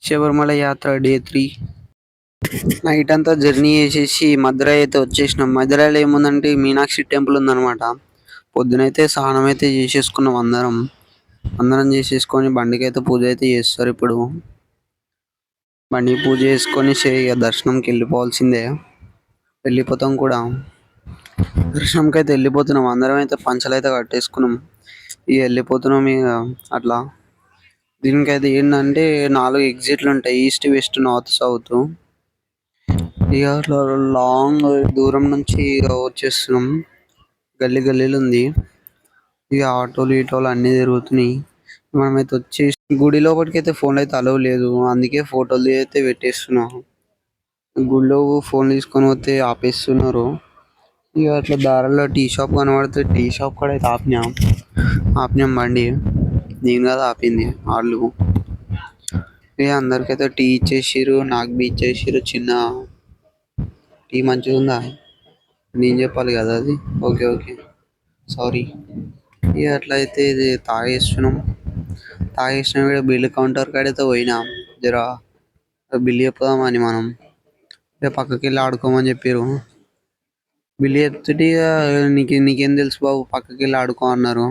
శబరిమల యాత్ర day 3. Night అంతా journey చేసేసి మధురై అయితే వచ్చేసినాం. మధురైలో ఏముందంటే మీనాక్షి టెంపుల్ ఉందన్నమాట. పొద్దునైతే స్నానం అయితే చేసేసుకున్నాం అందరం చేసేసుకొని బండికి అయితే పూజ అయితే చేస్తారు. ఇప్పుడు బండి పూజ చేసుకొని దర్శనంకి వెళ్ళిపోవాల్సిందే. వెళ్ళిపోతాం కూడా. దర్శనంకి అయితే వెళ్ళిపోతున్నాం. అందరం అయితే పంచలు అయితే కట్టేసుకున్నాం. ఇక వెళ్ళిపోతున్నాం ఇక అట్లా. దీనికైతే ఏంటంటే 4 ఎగ్జిట్లు ఉంటాయి, ఈస్ట్, వెస్ట్, నార్త్, సౌత్. ఇక అట్లా లాంగ్ దూరం నుంచి ఇక వచ్చేస్తున్నాం. గల్లీలు ఉంది. ఇక ఆటోలు ఈటోలు అన్నీ తిరుగుతున్నాయి. మనమైతే వచ్చేసి గుడి లోపలికి అయితే ఫోన్లు అయితే అలవ్ లేదు, అందుకే ఫోటోలు అయితే పెట్టేస్తున్నాం. గుడిలో ఫోన్ తీసుకొని పోతే ఆపేస్తున్నారు. ఇక అట్లా దారిలో టీ షాప్ కనబడితే టీ షాప్ కూడా అయితే ఆపినాం బండి. నేను కదా ఆపింది, వాళ్ళు. ఇక అందరికైతే టీ ఇచ్చేసిర్రు, నాకు బీ ఇచ్చేసిర్రు. చిన్న టీ మంచిగా ఉందా? నేను చెప్పాలి కదా అది. Okay sorry. ఇక అట్లా అయితే ఇది తాగేసినాం కూడా. బిల్లు కౌంటర్ కాడైతే పోయినా, జరా బిల్లు చెప్పుదామని. మనం ఇక పక్కకి వెళ్ళి ఆడుకోమని చెప్పారు. బిల్లు చెప్తుంటే ఇక నీకేం తెలుసు బాబు, పక్కకి వెళ్ళి ఆడుకో అన్నారు.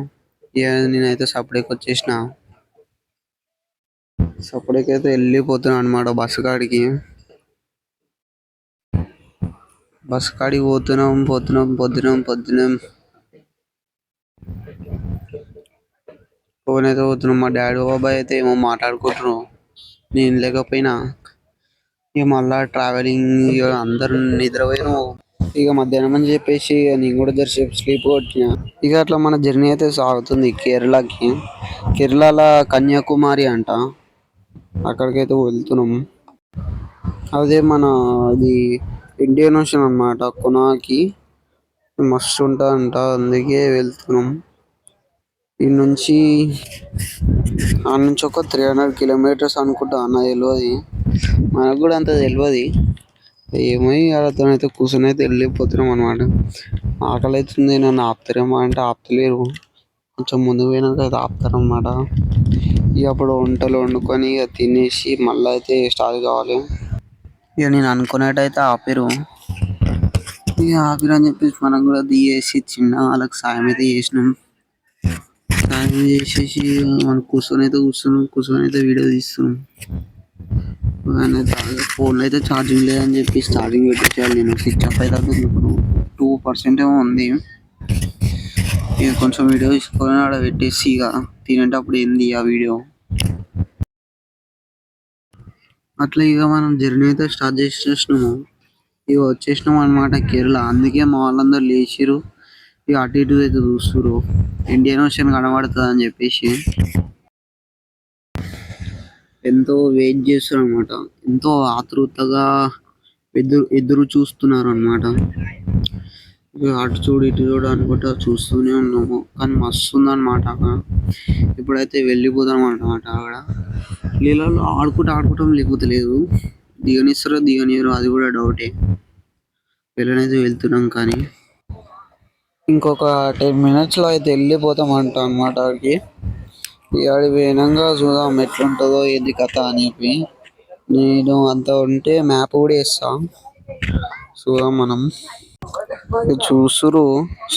ఇక నేనైతే సపరేట్కి వచ్చేసిన. సపరేట్కైతే వెళ్ళిపోతున్నాను అనమాట బస్సు కాడికి. పోతున్నాం. ఫోన్ అయితే పోతున్నాం. మా డాడీ బాబాయ్ అయితే ఏమో మాట్లాడుకుంటున్నాం, నేను లేకపోయినా. ఇక మళ్ళా ట్రావెలింగ్ అందరు నిద్రపోయిన. ఇక మధ్యాహ్నం అని చెప్పేసి నేను కూడా జరసేపు స్లీప్ కొట్టిన. ఇక అట్లా మన జర్నీ అయితే సాగుతుంది కేరళకి. కేరళలో కన్యాకుమారి అంట, అక్కడికైతే వెళ్తున్నాం. అదే మన ఇది ఇండియన్ ఓషన్ అన్నమాట. కొనాకి మస్తు ఉంటుందంట, అందుకే వెళ్తున్నాం. ఈ నుంచి ఒక 300 కిలోమీటర్స్ అనుకుంటా అన్న, తెలియదు మనకు కూడా అంత తెలియదు. ఏమో అతనైతే కూర్చొని అయితే వెళ్ళిపోతున్నాం అనమాట. ఆకలి అవుతుంది, నన్ను ఆపుతారేమో అంటే ఆపుతలేరు. కొంచెం ముందు పోయినాక అయితే ఆపుతారనమాట. ఇక అప్పుడు వంటలు వండుకొని ఇక తినేసి మళ్ళీ అయితే స్టార్ట్ కావాలి. ఇక నేను అనుకున్నట్టయితే ఆపిరు. ఇక ఆపిరని చెప్పేసి మనం కూడా తీసేసి చిన్న వాళ్ళకి సాయం అయితే చేసినాం. సాయం చేసేసి మనం కూర్చొని అయితే వీడియో తీస్తున్నాం. ఫోన్లో అయితే ఛార్జింగ్ లేదని చెప్పి ఛార్జింగ్ పెట్టించాలి. నేను స్విచ్ ఆఫ్ అయితే ఇప్పుడు 2% ఏమో ఉంది. ఇక కొంచెం వీడియో తీసుకొని ఆడ పెట్టేసి ఇక తినేటప్పుడు ఏంది ఆ వీడియో. అట్లా ఇక మనం జర్నీ అయితే స్టార్ట్ చేసేసినాము. ఇక వచ్చేసినాం అనమాట కేరళ. అందుకే మా వాళ్ళందరూ లేచిరు. ఇక అటు ఇటు అయితే చూస్తురు, ఇండియన్ ఓషన్ కనబడుతుంది అని చెప్పేసి. ఎంతో వెయిట్ చేస్తారు అనమాట. ఎంతో ఆతృతగా ఎదురు చూస్తున్నారు అనమాట. అటు చూడు ఇటు చూడు అనుకుంటా చూస్తూనే ఉన్నాము. కానీ మస్తు ఉందన్నమాట అక్కడ. ఇప్పుడైతే వెళ్ళిపోతాం అనమాట. అక్కడ నీళ్ళలో ఆడుకుంటాం, లేకపోతే లేదు. దిగనియరు అది కూడా డౌటే. వెళ్ళనైతే వెళ్తున్నాం, కానీ ఇంకొక 10 minutes అయితే వెళ్ళిపోతాం అనమాట అక్కడికి. ఇక్కడికి పోయినాక చూద్దాం ఎట్లుంటుందో ఏంది కథ అని చెప్పి. నేను అంత ఉంటే మ్యాప్ కూడా వేస్తా, చూద్దాం. మనం చూస్తురు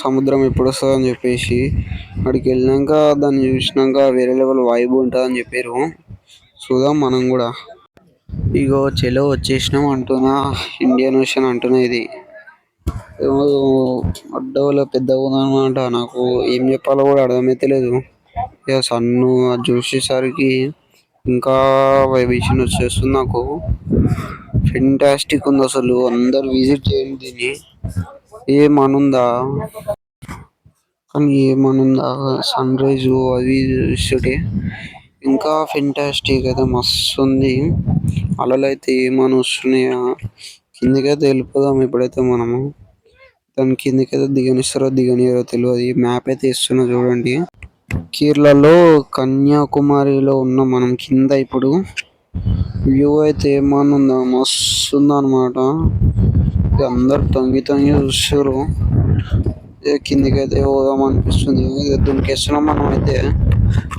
సముద్రం ఎప్పుడు వస్తుంది అని చెప్పేసి. అక్కడికి వెళ్ళినాక దాన్ని చూసినాక వేరే లెవెల్ వైబ్ ఉంటుంది అని చెప్పారు. చూద్దాం మనం కూడా. ఇగో చెలో వచ్చేసినాం అంటున్నా, ఇండియన్ ఓషన్ అంటున్నా. ఇది అడ్డవల పెద్దగా ఉందన్నమాట. నాకు ఏం చెప్పాలో కూడా అర్థమైతే లేదు. ఇక సన్ను అది చూసేసరికి ఇంకా వైబ్రేషన్ వచ్చేస్తుంది నాకు. ఫెంటాస్టిక్ ఉంది అసలు. అందరు విజిట్ చేయండి దీన్ని. ఏమనుందా సన్ రైజ్ అది చూస్తుంటే ఇంకా ఫెంటాస్టిక్ అయితే మస్తు ఉంది. అలలు అయితే ఏమని వస్తున్నాయా. కిందికైతే వెళ్ళిపోదాం ఇప్పుడైతే మనము. దాని కిందికైతే దిగనియరో తెలియదు. మ్యాప్ అయితే ఇస్తున్నా చూడండి. కేరళలో కన్యాకుమారిలో ఉన్నాం మనం కింద. ఇప్పుడు వ్యూ అయితే ఏమనుందా, మస్తు ఉందన్నమాట. అందరు తొంగి చూస్తారు. కిందికైతే పోదాం అనిపిస్తుంది. దుంకేస్తున్నాం మనం అయితే.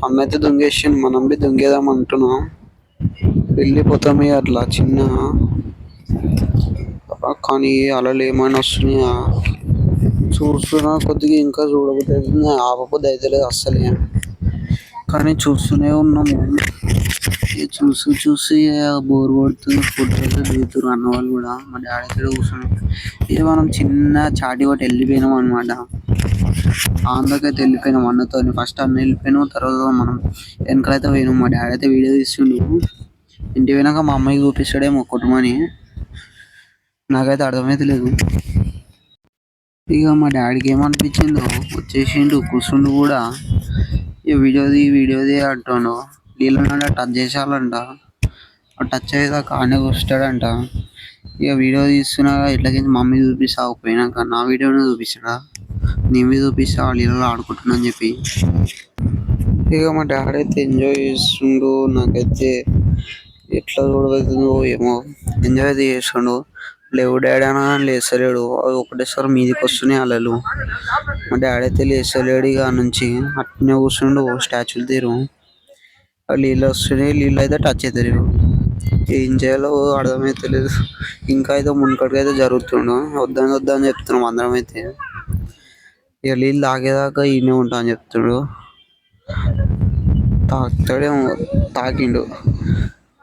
అన్న అయితే దుంగేసి మనం బి దుంగేదాం అంటున్నాం. వెళ్ళిపోతాం ఇక అట్లా చిన్న, కానీ అలలు ఏమైనా వస్తున్నాయా చూస్తున్నా కొద్దిగా, ఇంకా చూడబుద్ధి అవుతుంది, ఆపబుద్ధి అయితే లేదు అస్సలే. కానీ చూస్తూనే ఉన్నాము. ఇక చూసి చూసి బోర్ కొడుతుంది, ఫోటోలు అయితే దిగుతారు అన్న వాళ్ళు కూడా. మా డాడీ దగ్గర కూర్చున్నాం. ఇక మనం చిన్న చాటి కొట్టి వెళ్ళిపోయినాం అనమాట. ఆంధ్రకైతే వెళ్ళిపోయినాం అన్నతో. ఫస్ట్ అన్న వెళ్ళిపోయినాం, తర్వాత మనం వెనకాలైతే పోయినాం. మా డాడీ అయితే వీడియో తీస్తుండు. ఇంటికి పోయినాక మా అమ్మాయికి చూపిస్తాడేమో కొట్టమని, నాకైతే అర్థమైతే లేదు. ఇక మా డాడీకి ఏమనిపించిందో వచ్చేసిండు, కూర్చుండు కూడా. ఇక వీడియోది అంటాడు. నీళ్ళ టచ్ చేసాలంట, టచ్ అయ్యేదాకా ఆనే కూర్చుంటాడంట. ఇక వీడియో తీస్తున్నా ఇట్లాగే మమ్మీ చూపిస్తా పోయినాక, నా వీడియోనే చూపిస్తాడా, నేనే చూపిస్తా నీళ్ళలో ఆడుకుంటున్నా అని చెప్పి. ఇక మా డాడీ అయితే ఎంజాయ్ చేస్తుండు. నాకైతే ఎట్లా చూడవుతుందో ఏమో, ఎంజాయ్ అయితే చేస్తుండు. లేవు డాడీ అనా లేస్తలేడు, అవి ఒకటేసారి మీదకి వస్తున్నాయి అలలు. మా డాడీ అయితే లేస్తలేడు, ఇక నుంచి అట్నే కూర్చుండు స్టాచ్యూలు తీరు. నీళ్ళు వస్తున్నాయి, నీళ్ళు అయితే టచ్ అవుతారు. ఏం చేయాలో అర్థమైతలేదు. ఇంకా అయితే మునుకటికి అయితే జరుగుతుండు. వద్దని చెప్తున్నాం అందరం అయితే. ఇక నీళ్ళు తాగేదాకా ఈయనే ఉంటా అని చెప్తుండు. తాగుతాడేమో,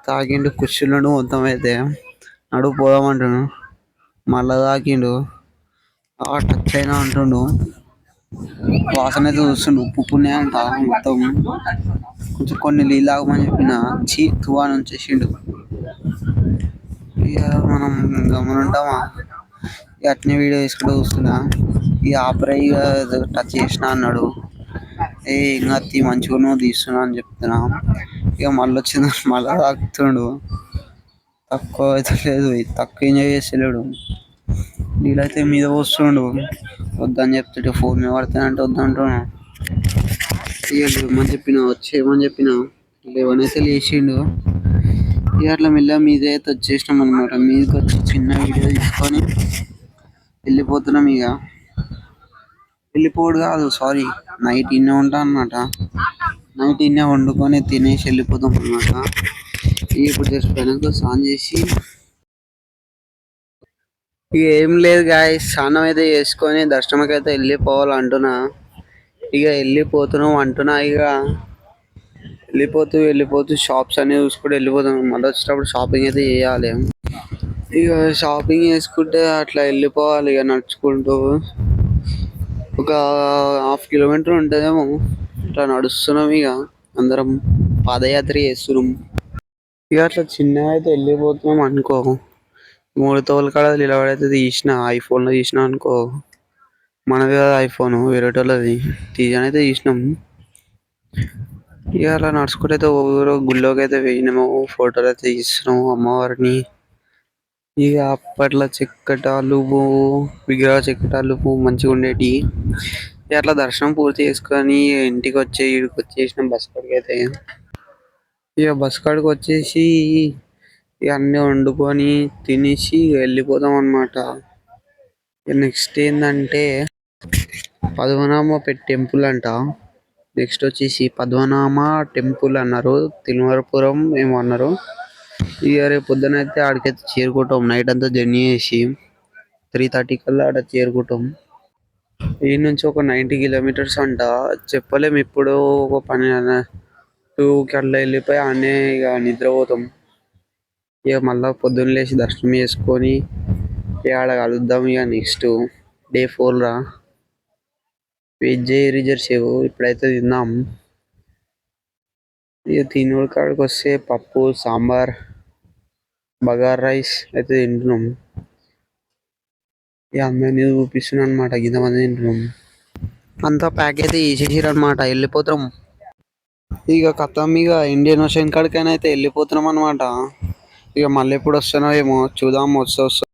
తాగిండు కూర్చున్నాడు మొత్తం అయితే. నడుపు పోదామంటుండు, మళ్ళా తాకిండు, టచ్ అయినా అంటుండు. వాసన అయితే చూస్తుండు, ఉప్పు అంట మొత్తం. కొంచెం కొన్ని నీళ్ళు తాగమని చెప్పిన తువాను వచ్చేసిండు. ఇక మనం గమనుంటామా, ఇక అట్నే వీడియో తీసుకుంటూ చూస్తున్నా. ఇక ఆపరే, ఇక టచ్ చేసిన అన్నాడు. ఇంకా మంచిగా నువ్వు తీస్తున్నా అని చెప్తున్నా. ఇక మళ్ళీ వచ్చింది, మళ్ళా తాకుతుండు. తక్కువ అయితే లేదు, తక్కువ ఎంజాయ్ చేస్తలేడు. నీళ్ళైతే మీద పోస్తుండు, వద్దని చెప్తుంటే ఫోన్ మీద పడతానంటే వద్దంటున్నాను. ఇక లేవమని చెప్పిన, వచ్చేయమని చెప్పిన, లేవనైతే లేచిండు. ఇక అట్లా మెల్ల మీద అయితే వచ్చేసినాం అనమాట. మీదకి వచ్చి చిన్న వీడియో తీసుకొని వెళ్ళిపోతున్నాం. ఇక వెళ్ళిపోడు కాదు, సారీ, నైట్ ఇన్నే ఉంటాం అనమాట. నైట్ ఇన్నే వండుకొని తినేసి వెళ్ళిపోతాం అనమాట. ఇప్పుడు జస్ట్ వెనక స్నానం చేసి, ఇక ఏం లేదు గాయ్స్, స్నానం అయితే చేసుకొని దర్శనంకి అయితే వెళ్ళిపోవాలంటున్నా. ఇక వెళ్ళిపోతున్నాం అంటున్నా. ఇక వెళ్ళిపోతూ షాప్స్ అన్ని చూసుకుంటూ వెళ్ళిపోతాం. మళ్ళీ వచ్చేటప్పుడు షాపింగ్ అయితే చేయాలి. ఇక షాపింగ్ చేసుకుంటే అట్లా వెళ్ళిపోవాలి. ఇక నడుచుకుంటూ ఒక 1/2 కిలోమీటర్ ఉంటుందేమో. ఇట్లా నడుస్తున్నాం, ఇక అందరం పాదయాత్ర చేస్తున్నాం. ఇక అట్లా చిన్నగా అయితే వెళ్ళిపోతున్నాం అనుకో. 3 తోల కాడ నిలబడైతే తీసిన, ఐఫోన్లో తీసిన అనుకో. మనది కదా ఐఫోన్, వేరేటోళ్ళది. తీయనైతే తీసినాం. ఇక అలా నడుచుకుంటే అయితే ఊరు గుళ్ళోకి అయితే పోయినాము, ఫోటోలు అయితే తీస్తున్నాము అమ్మవారిని. ఇక అప్పట్లో చెక్కటాలు, విగ్రహ చెక్కటాలు మంచిగా ఉండేటి. అట్లా దర్శనం పూర్తి చేసుకొని ఇంటికి వచ్చేసినాం బస్ కాడికి అయితే. ఇక బస్ కాడికి వచ్చేసి ఇక అన్నీ వండుకొని తినేసి వెళ్ళిపోదాం అనమాట. నెక్స్ట్ ఏంటంటే పద్మనాభ టెంపుల్ అంట. నెక్స్ట్ వచ్చేసి పద్మనాభ టెంపుల్ అన్నారు, తిరుమలపురం ఏమో అన్నారు. ఇక రేపు పొద్దున అయితే ఆడికైతే చేరుకుంటాం. నైట్ అంతా జర్నీ చేసి 3:30 కల్లా ఆడ చేరుకుంటాం. ఈ నుంచి ఒక 90 కిలోమీటర్స్ అంట. చెప్పలేము ఇప్పుడు, ఒక 2 అట్లా వెళ్ళిపోయి ఆడనే ఇక నిద్రపోతాం. ఇక మళ్ళీ పొద్దున్న లేచి దర్శనం చేసుకొని ఇక ఆడ కలుద్దాం. ఇక నెక్స్ట్ డే 4 రా. వెజ్ రిజర్వ్ చేయవు, ఇప్పుడైతే తిందాం. ఇక తినుడు కాడికి వస్తే పప్పు, సాంబార్, బగార్ రైస్ అయితే తింటున్నాం. ఇక అందరినీ చూపిస్తున్నాం అనమాట, ఇంతమంది తింటున్నాం. అంతా ప్యాక్ అయితే చేసేసారు అనమాట. వెళ్ళిపోతాం ఇక కథం. ఇక ఇండియన్ ఓషన్ కాడికైనా అయితే వెళ్ళిపోతున్నాం అనమాట. ఇక మళ్ళీ ఎప్పుడు వస్తానో ఏమో చూద్దాం. వస్తా